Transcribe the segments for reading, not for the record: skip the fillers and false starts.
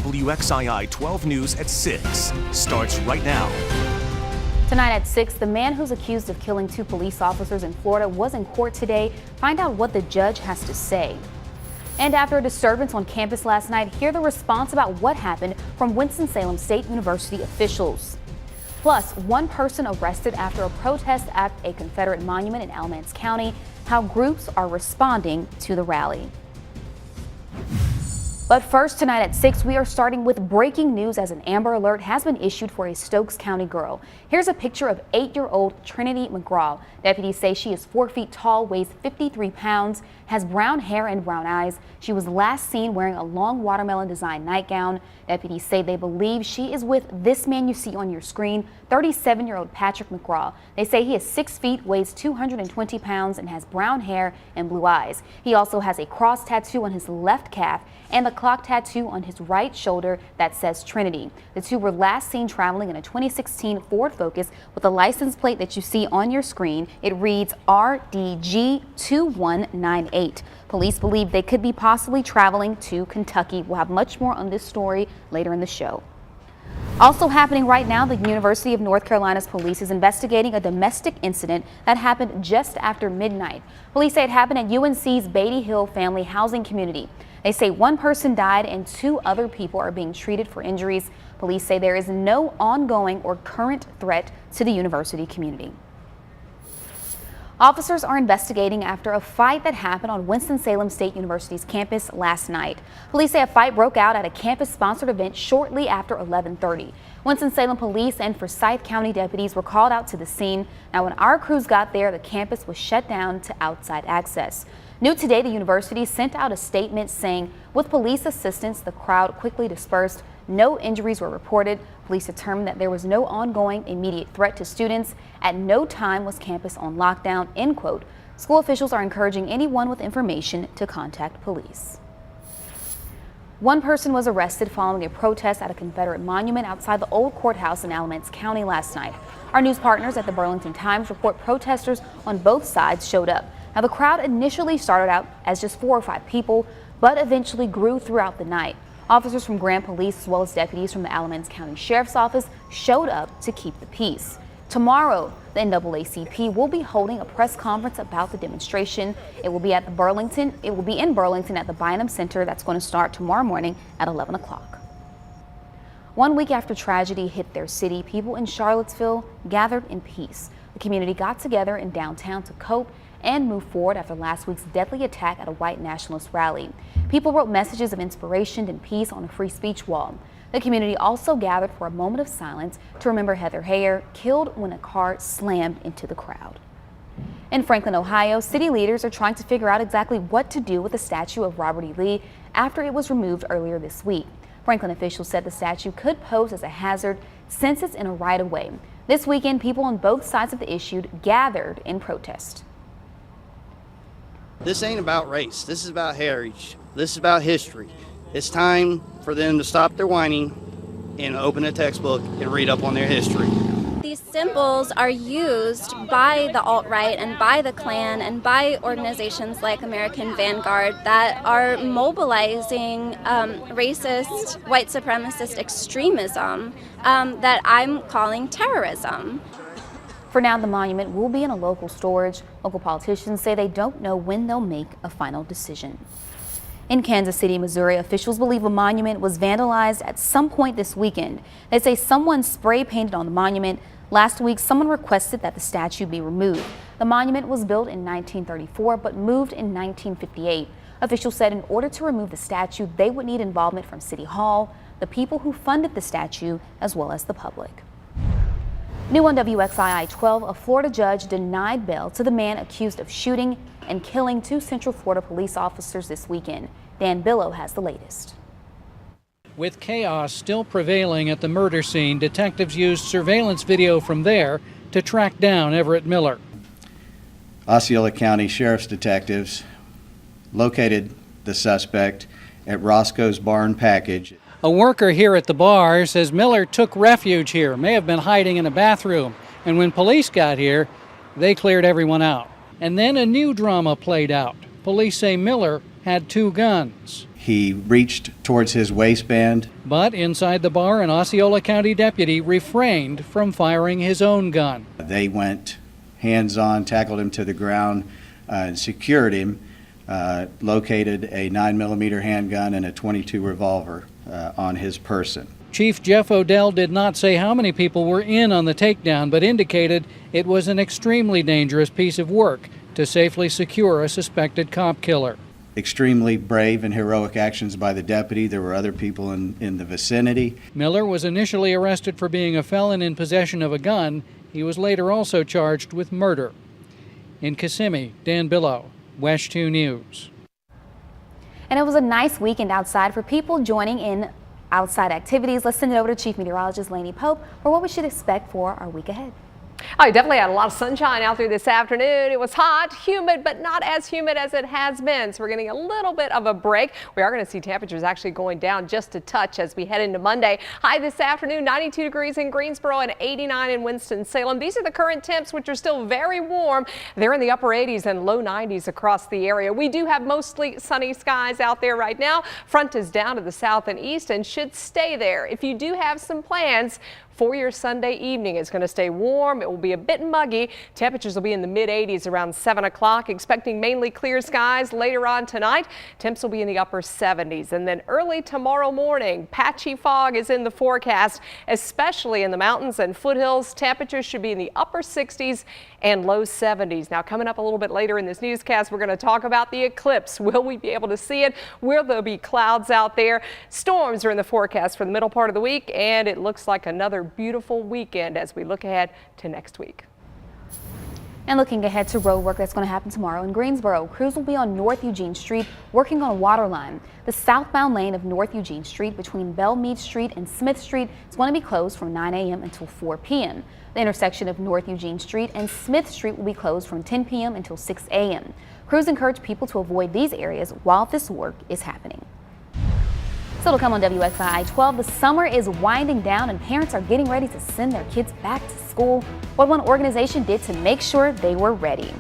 WXII 12 News at 6 starts right now. Tonight at 6, the man who's accused of killing 2 police officers in Florida was in court today. Find out what the judge has to say. And after a disturbance on campus last night, hear the response about what happened from Winston-Salem State University officials. Plus, one person arrested after a protest at a Confederate monument in Alamance County, how groups are responding to the rally. But first, tonight at 6, we are starting with breaking news as an Amber Alert has been issued for a Stokes County girl. Here's a picture of 8-year-old Trinity McGraw. Deputies say she is 4 feet tall, weighs 53 pounds, has brown hair and brown eyes. She was last seen wearing a long watermelon design nightgown. Deputies say they believe she is with this man you see on your screen, 37-year-old Patrick McGraw. They say he is 6 feet, weighs 220 pounds, and has brown hair and blue eyes. He also has a cross tattoo on his left calf and a clock tattoo on his right shoulder that says Trinity. The two were last seen traveling in a 2016 Ford Focus with a license plate that you see on your screen. It reads RDG2198. Police believe they could be possibly traveling to Kentucky. We'll have much more on this story later in the show. Also happening right now, the University of North Carolina's police is investigating a domestic incident that happened just after midnight. Police say it happened at UNC's Beatty Hill Family Housing Community. They say one person died and 2 other people are being treated for injuries. Police say there is no ongoing or current threat to the university community. Officers are investigating after a fight that happened on Winston-Salem State University's campus last night. Police say a fight broke out at a campus-sponsored event shortly after 11:30. Winston-Salem police and Forsyth County deputies were called out to the scene. Now, when our crews got there, the campus was shut down to outside access. New today, the university sent out a statement saying, with police assistance, the crowd quickly dispersed. No injuries were reported. Police determined that there was no ongoing immediate threat to students. At no time was campus on lockdown, end quote. School officials are encouraging anyone with information to contact police. One person was arrested following a protest at a Confederate monument outside the old courthouse in Alamance County last night. Our news partners at the Burlington Times report protesters on both sides showed up. Now, the crowd initially started out as just 4 or 5 people, but eventually grew throughout the night. Officers from Grant Police as well as deputies from the Alamance County Sheriff's Office showed up to keep the peace. Tomorrow, the NAACP will be holding a press conference about the demonstration. It will be in Burlington at the Bynum Center. That's going to start tomorrow morning at 11 o'clock. 1 week after tragedy hit their city, people in Charlottesville gathered in peace. The community got together in downtown to cope and move forward after last week's deadly attack at a white nationalist rally. People wrote messages of inspiration and peace on a free speech wall. The community also gathered for a moment of silence to remember Heather Heyer, killed when a car slammed into the crowd. In Franklin, Ohio, city leaders are trying to figure out exactly what to do with the statue of Robert E. Lee after it was removed earlier this week. Franklin officials said the statue could pose as a hazard since it's in a right-of-way. This weekend, people on both sides of the issue gathered in protest. This ain't about race. This is about heritage. This is about history. It's time for them to stop their whining and open a textbook and read up on their history. These symbols are used by the alt-right and by the Klan and by organizations like American Vanguard that are mobilizing racist, white supremacist extremism that I'm calling terrorism. For now, the monument will be in a local storage. Local politicians say they don't know when they'll make a final decision. In Kansas City, Missouri, officials believe a monument was vandalized at some point this weekend. They say someone spray painted on the monument. Last week, someone requested that the statue be removed. The monument was built in 1934 but moved in 1958. Officials said in order to remove the statue, they would need involvement from City Hall, the people who funded the statue, as well as the public. New on WXII 12, a Florida judge denied bail to the man accused of shooting and killing 2 Central Florida police officers this weekend. Dan Billow has the latest. With chaos still prevailing at the murder scene, detectives used surveillance video from there to track down Everett Miller. Osceola County Sheriff's detectives located the suspect at Roscoe's Barn Package. A worker here at the bar says Miller took refuge here, may have been hiding in a bathroom, and when police got here, they cleared everyone out. And then a new drama played out. Police say Miller had 2 guns. He reached towards his waistband. But inside the bar, an Osceola County deputy refrained from firing his own gun. They went hands-on, tackled him to the ground, and secured him, located a 9mm handgun and a .22 revolver on his person. Chief Jeff Odell did not say how many people were in on the takedown, but indicated it was an extremely dangerous piece of work to safely secure a suspected cop killer. Extremely brave and heroic actions by the deputy. There were other people in the vicinity. Miller was initially arrested for being a felon in possession of a gun. He was later also charged with murder. In Kissimmee, Dan Billow, WESH 2 News. And it was a nice weekend outside for people joining in outside activities. Let's send it over to Chief Meteorologist Lainey Pope for what we should expect for our week ahead. I definitely had a lot of sunshine out there this afternoon. It was hot, humid, but not as humid as it has been. So we're getting a little bit of a break. We are going to see temperatures actually going down just a touch as we head into Monday. High this afternoon, 92 degrees in Greensboro and 89 in Winston-Salem. These are the current temps, which are still very warm. They're in the upper 80s and low 90s across the area. We do have mostly sunny skies out there right now. Front is down to the south and east and should stay there. If you do have some plans for your Sunday evening, it's going to stay warm. It will be a bit muggy. Temperatures will be in the mid 80s around 7 o'clock. Expecting mainly clear skies later on tonight. Temps will be in the upper 70s. And then early tomorrow morning, patchy fog is in the forecast, especially in the mountains and foothills. Temperatures should be in the upper 60s and low 70s. Now, coming up a little bit later in this newscast, we're going to talk about the eclipse. Will we be able to see it? Will there be clouds out there? Storms are in the forecast for the middle part of the week, and it looks like another beautiful weekend as we look ahead to next week. And looking ahead to road work that's going to happen tomorrow in Greensboro, crews will be on North Eugene Street working on a water line. The southbound lane of North Eugene Street between Belmead Street and Smith Street is going to be closed from 9 a.m. until 4 p.m. The intersection of North Eugene Street and Smith Street will be closed from 10 p.m. until 6 a.m. Crews encourage people to avoid these areas while this work is happening. So to come on WXII 12, the summer is winding down and parents are getting ready to send their kids back to school. What one organization did to make sure they were ready.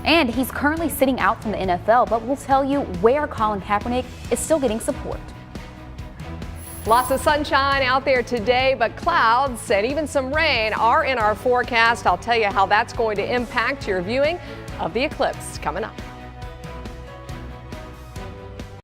And he's currently sitting out from the NFL, but we'll tell you where Colin Kaepernick is still getting support. Lots of sunshine out there today, but clouds and even some rain are in our forecast. I'll tell you how that's going to impact your viewing of the eclipse coming up.